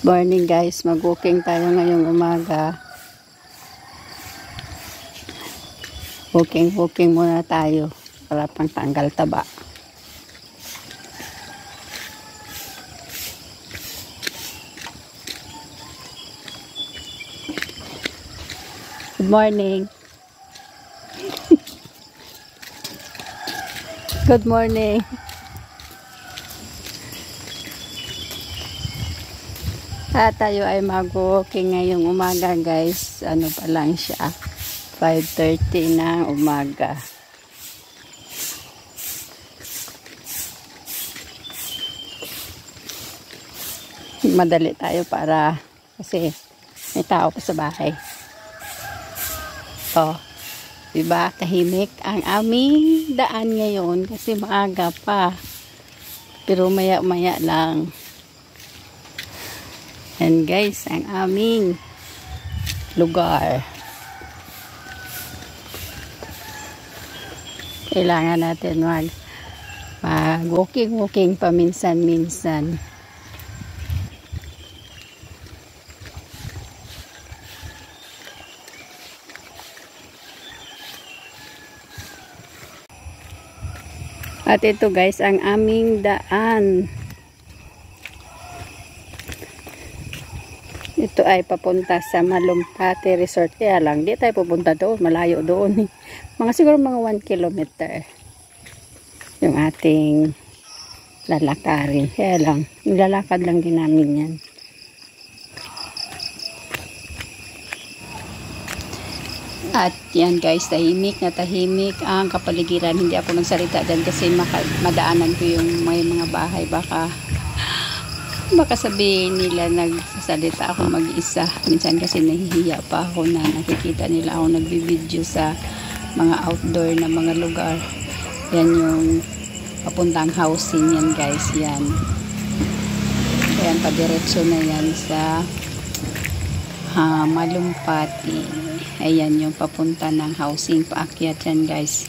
Morning guys, mag-walking tayo ngayong umaga. Walking muna tayo para pang tanggal taba. Good morning. Good morning. Tayo ay mag-walking ngayong umaga guys. Ano pa lang siya, 5:30 ng umaga. Madali tayo para kasi may tao pa sa bahay. Oh, diba? Tahimik ang aming daan ngayon kasi maaga pa. Pero maya-maya lang. And guys, ang aming lugar. Kailangan natin mag-walking paminsan-minsan. At ito guys, ang aming daan. Ito ay papunta sa Malumpati Resort. Kaya lang, di tayo pupunta doon. Malayo doon. Mga siguro mga 1 kilometer. Yung ating lalakarin. Kaya lang, nilalakad lang din namin yan. At yan guys, tahimik na tahimik ang kapaligiran. Hindi ako nagsalita dyan kasi madaanan ko yung may mga bahay. Baka sabihin nila nagsasalita ako mag-isa. Minsan kasi nahihiya pa ako na nakikita nila ako nagbibideo sa mga outdoor na mga lugar. Yan yung papuntang housing yan guys. Yan. Ayan, padiretso na yan sa Malumpati. Ayan yung papunta ng housing. Paakyat yan guys.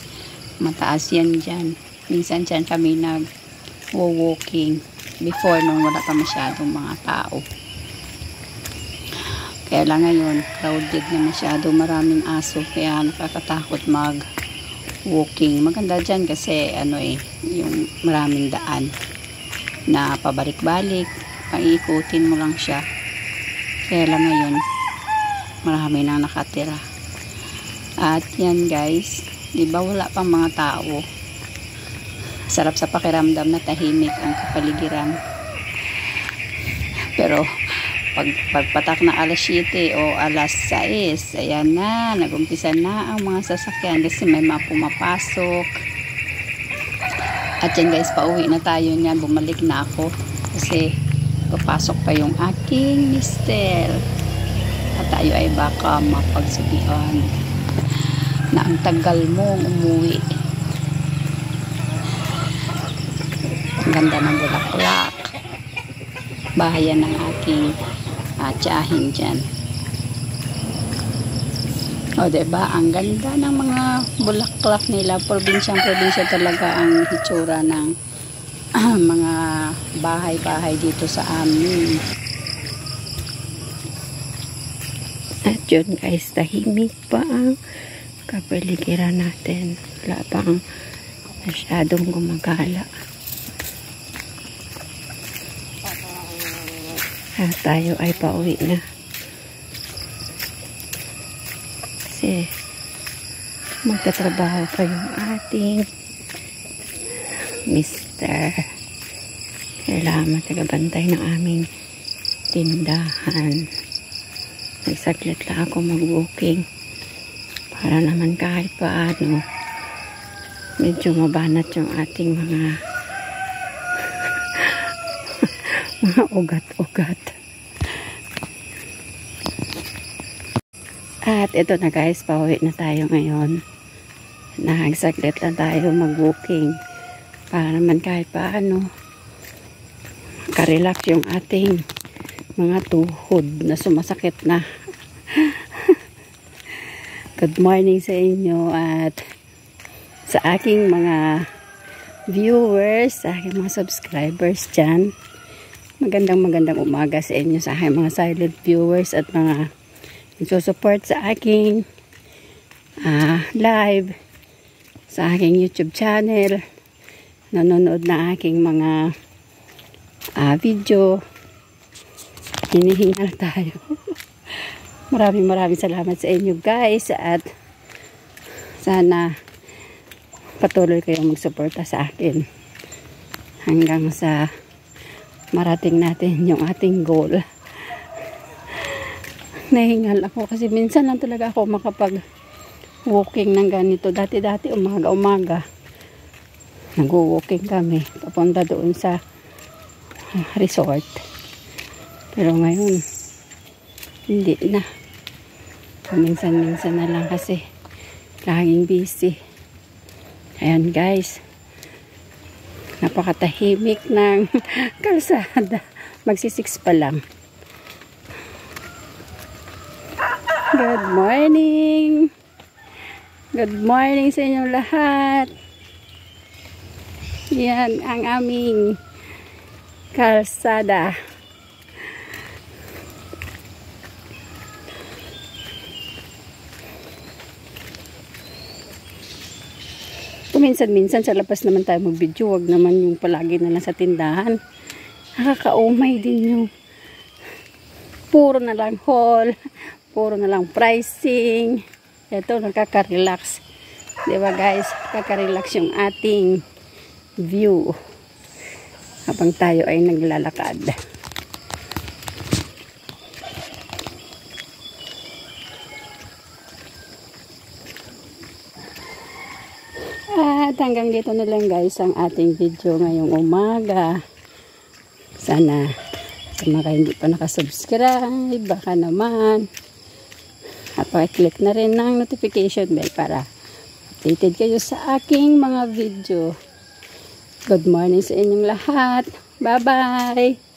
Mataas yan dyan. Minsan dyan kami nag-walking. Before nung wala pa masyadong mga tao. Kaya lang ngayon, crowded na masyado. Maraming aso. Kaya nakakatakot mag-walking. Maganda dyan kasi yung maraming daan na pabalik-balik. Paikutin mo lang siya. Kaya lang ngayon, marami nang nakatira. At yan guys, diba wala pang mga tao. Sarap sa pakiramdam na tahimik ang kapaligiran. Pero pagpatak na alas 7 o alas 6, ayan na, nagumpisa na ang mga sasakyan kasi may mga pumapasok. At yan guys, pauwi na tayo niyan. Bumalik na ako kasi papasok pa yung aking mister. At tayo ay baka mapagsabihan na ang tagal mong umuwi. Ganda ng bulaklak. Bahayan ng aking tiyahin dyan. O diba, ang ganda ng mga bulaklak nila. Probinsyang-probinsya talaga ang hitsura ng mga bahay-bahay dito sa amin. At yun guys, tahimik pa ang kapaligiran natin. Wala pang masyadong gumagala. At tayo ay pauwi na. Kasi magtatrabaho pa yung ating mister. Kailangan matagabantay ng aming tindahan. Nagsaglit lang ako mag-walking para naman kahit paano medyo mabanat yung ating mga ugat-ugat. At ito na guys, pauwi na tayo ngayon. Nagsaglit lang tayo mag-walking para naman kahit paano makarelax yung ating mga tuhod na sumasakit na. Good morning sa inyo at sa aking mga viewers, sa aking mga subscribers dyan. magandang umaga sa inyo, sa aking mga silent viewers at mga nagsusupport sa aking live, sa aking YouTube channel, nanonood na aking mga video. Hinihingal tayo. Maraming salamat sa inyo guys, at sana patuloy kayong magsuporta sa akin hanggang sa marating natin yung ating goal. Nahingal ako kasi minsan lang talaga ako makapag walking ng ganito. Dati umaga nag-walking kami papunta doon sa resort, pero ngayon hindi na. Minsan na lang kasi laging busy. Ayan guys, napakatahimik ng kalsada. Magsi-6 pa lang. Good morning. Good morning sa inyong lahat. Yan ang aming kalsada. Minsan sa labas naman tayo mag-video, wag naman yung palagi na lang sa tindahan. Nakakaumay din yung puro na lang haul, puro na lang pricing. Ito, nakaka-relax, diba guys? Nakaka-relax yung ating view habang tayo ay naglalakad. At hanggang dito na lang guys ang ating video ngayong umaga. Sana sa mga hindi pa nakasubscribe, baka naman at pakiclick na rin ng notification bell para updated kayo sa aking mga video. Good morning sa inyong lahat. Bye bye!